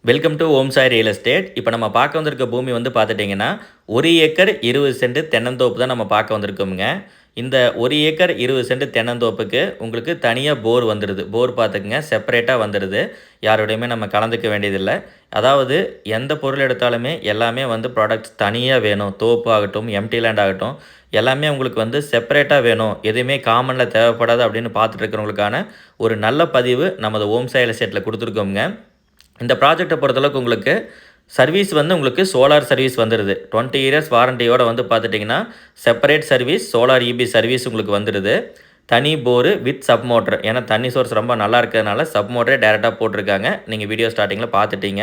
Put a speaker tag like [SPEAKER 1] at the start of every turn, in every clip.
[SPEAKER 1] Welcome to Om Sai real estate. இப்போ நம்ம பார்க்க வந்திருக்க பூமி வந்து பார்த்துட்டிங்கன்னா 1 ஏக்கர் 20 சென்ட் தென்னந்தோப்பு தான் நம்ம பார்க்க வந்திருக்கோமுங்க. இந்த 1 ஏக்கர் 20 சென்ட் தென்னந்தோப்புக்கு உங்களுக்கு தனியாக போர் வந்துடுது. போர் பார்த்துக்குங்க, செப்பரேட்டாக வந்துடுது. யாரோடையுமே நம்ம கலந்துக்க வேண்டியதில்லை. அதாவது எந்த பொருள் எடுத்தாலுமே எல்லாமே வந்து ப்ராடக்ட்ஸ் தனியாக வேணும். தோப்பு ஆகட்டும், எம்டி லேண்ட் ஆகட்டும், எல்லாமே உங்களுக்கு வந்து செப்பரேட்டாக வேணும். எதுவுமே காமனில் தேவைப்படாது அப்படின்னு பார்த்துட்டு இருக்கிறவங்களுக்கான ஒரு நல்ல பதிவு நமது ஓம் சாய் ரியல் எஸ்டேட்டில் கொடுத்துருக்கோங்க. இந்த ப்ராஜெக்ட்டை பொறுத்தளவுக்கு உங்களுக்கு சர்வீஸ் வந்து உங்களுக்கு சோலார் சர்வீஸ் வந்துடுது. 20 இயர்ஸ் வாரண்டியோடு வந்து பார்த்துட்டிங்கன்னா separate service solar EB service உங்களுக்கு வந்துடுது. தனி போரு வித் சப் மோட்ரு. ஏன்னா தண்ணி சோர்ஸ் ரொம்ப நல்லா இருக்கிறதுனால சப் மோட்டரே டேரெக்டாக போட்டிருக்காங்க. நீங்கள் வீடியோ ஸ்டார்டிங்கில் பார்த்துட்டீங்க.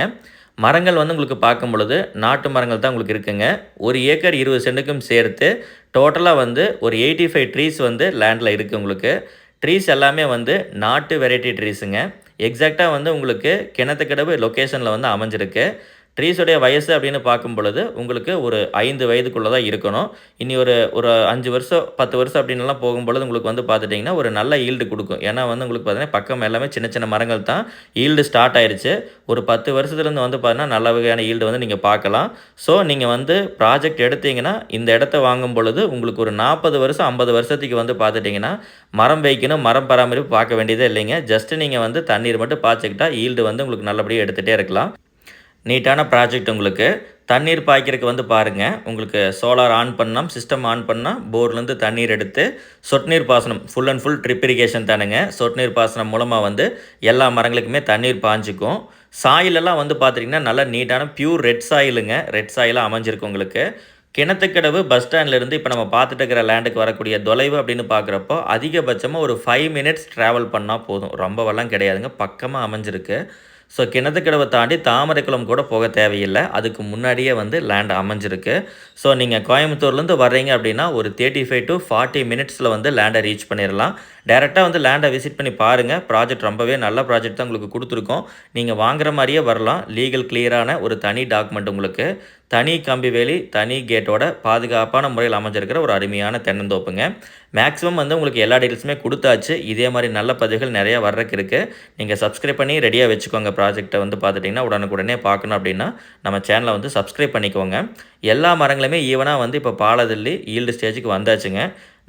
[SPEAKER 1] மரங்கள் வந்து உங்களுக்கு பார்க்கும் பொழுது நாட்டு மரங்கள் தான் உங்களுக்கு இருக்குங்க. 1 ஏக்கர் 20 சென்ட்டுக்கும் சேர்த்து டோட்டலாக வந்து ஒரு 85 ட்ரீஸ் வந்து லேண்டில் இருக்குது உங்களுக்கு. ட்ரீஸ் எல்லாமே வந்து நாட்டு வெரைட்டி ட்ரீஸுங்க. எக்ஸாக்டாக வந்து உங்களுக்கு கிணத்துக்கடவு லொக்கேஷனில் வந்து அமைஞ்சிருக்கு. ட்ரீஸுடைய வயசு அப்படின்னு பார்க்கும் பொழுது உங்களுக்கு ஒரு 5 வயதுக்குள்ளே தான் இருக்கணும். இனி ஒரு ஒரு 5 வருஷம் 10 வருஷம் அப்படின்லாம் போகும்பொழுது உங்களுக்கு வந்து பார்த்துட்டிங்கன்னா ஒரு நல்ல ஈல்டு கொடுக்கும். ஏன்னா வந்து உங்களுக்கு பார்த்தீங்கன்னா பக்கம் எல்லாமே சின்ன சின்ன மரங்கள் தான். ஈல்டு ஸ்டார்ட் ஆயிடுச்சு. ஒரு 10 வருஷத்துலேருந்து வந்து பார்த்தீங்கன்னா நல்ல வகையான ஈல்டு வந்து நீங்கள் பார்க்கலாம். ஸோ நீங்கள் வந்து ப்ராஜெக்ட் எடுத்தீங்கன்னா இந்த இடத்த வாங்கும் பொழுது உங்களுக்கு ஒரு 40 வருஷம் 50 வருஷத்துக்கு வந்து பார்த்துட்டிங்கன்னா மரம் வைக்கணும், மரம் பராமரிப்பு பார்க்க வேண்டியதே இல்லைங்க. ஜஸ்ட்டு நீங்கள் வந்து தண்ணீர் மட்டும் பாய்ச்சிக்கிட்டா ஈல்டு வந்து உங்களுக்கு நல்லபடியாக எடுத்துகிட்டே இருக்கலாம். நீட்டான ப்ராஜெக்ட் உங்களுக்கு. தண்ணீர் பாய்க்கிறதுக்கு வந்து பாருங்கள், உங்களுக்கு சோலார் ஆன் பண்ணால் சிஸ்டம் ஆன் பண்ணால் போர்லேருந்து தண்ணீர் எடுத்து சொட்டு நீர் பாசனம் full and full drip irrigation தானுங்க. சொட்டு நீர் பாசனம் மூலமாக வந்து எல்லா மரங்களுக்குமே தண்ணீர் பாய்ஞ்சிக்கும். சாயிலெல்லாம் வந்து பார்த்திங்கன்னா நல்லா நீட்டான பியூர் ரெட் சாயிலுங்க. ரெட் சாயிலாக அமைஞ்சிருக்கு உங்களுக்கு. கிணத்துக்கடவு பஸ் ஸ்டாண்ட்லேருந்து இப்போ நம்ம பார்த்துட்டு இருக்கிற லேண்டுக்கு வரக்கூடிய தொலைவு அப்படின்னு பார்க்குறப்போ அதிகபட்சமாக ஒரு 5 மினிட்ஸ் ட்ராவல் பண்ணால் போதும். ரொம்பவெல்லாம் கிடையாதுங்க, பக்கமாக அமைஞ்சிருக்கு. ஸோ கிணத்துக்கடவை தாண்டி தாமரைக்குளம் கூட போக தேவையில்லை. அதுக்கு முன்னாடியே வந்து லேண்ட் அமைஞ்சிருக்கு. ஸோ நீங்கள் கோயம்புத்தூர்லேருந்து வர்றீங்க அப்படின்னா ஒரு 35 to 40 மினிட்ஸில் வந்து லேண்டை ரீச் பண்ணிடலாம். டேரெக்டாக வந்து லேண்டை விசிட் பண்ணி பாருங்கள். ப்ராஜெக்ட் ரொம்பவே நல்ல ப்ராஜெக்ட் தான் உங்களுக்கு கொடுத்துருக்கோம். நீங்கள் வாங்குற மாதிரியே வரலாம். லீகல் கிளியரான ஒரு தனி டாக்குமெண்ட் உங்களுக்கு. தனி கம்பி வேலி, தனி கேட்டோட பாதுகாப்பான முறையில் அமைஞ்சிருக்கிற ஒரு அருமையான தென்னந்தோப்புங்க. மேக்ஸிமம் வந்து உங்களுக்கு எல்லா டீட்டெயில்ஸுமே கொடுத்தாச்சு. இதே மாதிரி நல்ல பதிவுகள் நிறையா வர்றதுக்கு இருக்குது. நீங்கள் சப்ஸ்கிரைப் பண்ணி ரெடியாக வச்சுக்கோங்க. ப்ராஜெக்ட்டை வந்து பார்த்துட்டிங்கன்னா உடனுக்குடனே பார்க்கணும் அப்படின்னா நம்ம சேனலை வந்து சப்ஸ்கிரைப் பண்ணிக்கோங்க. எல்லா மரங்களுமே ஈவனாக வந்து இப்போ பாலதள்ளி ஈல்டு ஸ்டேஜுக்கு வந்தாச்சுங்க.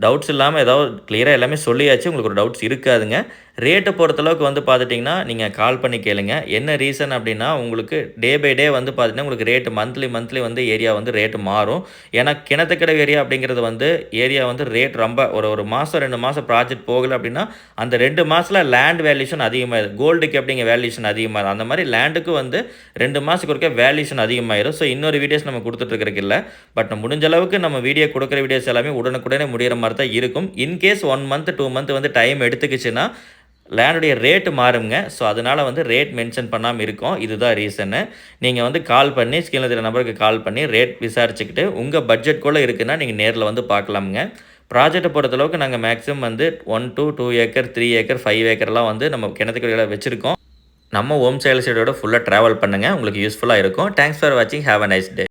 [SPEAKER 1] டவுட்ஸ் இல்லாமல் ஏதாவது கிளியராக எல்லாமே சொல்லியாச்சு. உங்களுக்கு ஒரு டவுட்ஸ் இருக்காதுங்க. ரேட்டை பொறுத்தளவுக்கு வந்து பார்த்துட்டிங்கன்னா நீங்கள் கால் பண்ணி கேளுங்க. என்ன ரீசன் அப்படின்னா உங்களுக்கு டே பை டே வந்து பார்த்திங்கன்னா உங்களுக்கு ரேட்டு மந்த்லி வந்து ஏரியா வந்து ரேட்டு மாறும். ஏன்னா கிணத்துக்கடவு ஏரியா அப்படிங்கிறது வந்து ஏரியா வந்து ரேட் ரொம்ப ஒரு மாதம் 2 மாதம் ப்ராஜெக்ட் போகலை அப்படின்னா அந்த 2 மாதத்தில் லேண்ட் வேல்யூஷன் அதிகமாகிடும். கோல்டுக்கு எப்படிங்க வேல்யூஷன் அதிகமாகிடும், அந்த மாதிரி லேண்டுக்கு வந்து 2 மாதத்துக்கு ஒருக்க வேல்யூஷன் அதிகமாகிடும். ஸோ இன்னொரு வீடியோஸ் நம்ம கொடுத்துட்ருக்கிறதுக்கு இல்லை. பட் முடிஞ்ச அளவுக்கு நம்ம வீடியோ கொடுக்குற வீடியோஸ் எல்லாமே உடனுக்குடனே முடிகிற மாதிரி தான் இருக்கும். இன்கேஸ் 1 மந்த் 2 மந்த் வந்து டைம் எடுத்துக்கிச்சுன்னா லேண்டுடைய ரேட்டு மாறுங்க. ஸோ அதனால் வந்து ரேட் மென்ஷன் பண்ணாமல் இருக்கும். இதுதான் ரீசனு. நீங்கள் வந்து கால் பண்ணி ஸ்கிரீனில் இருக்கிற நம்பருக்கு கால் பண்ணி ரேட் விசாரிச்சுக்கிட்டு உங்கள் பட்ஜெட்குள்ளே இருக்குன்னா நீங்கள் நேரில் வந்து பார்க்கலாமுங்க. ப்ராஜெக்ட்டை பொறுத்தளவுக்கு நாங்கள் மேக்ஸிமம் வந்து 1 to 2 ஏக்கர் 3 ஏக்கர் 5 ஏக்கர்லாம் வந்து நம்ம கிணத்துக்கடையில் வச்சுருக்கோம். நம்ம ஓம் சாய் ரியல் எஸ்டேட்டோட ஃபுல்லாக ட்ராவல் பண்ணுங்கள். உங்களுக்கு யூஸ்ஃபுல்லாக இருக்கும். தேங்க்ஸ் ஃபார் வாட்சிங். Have a nice day.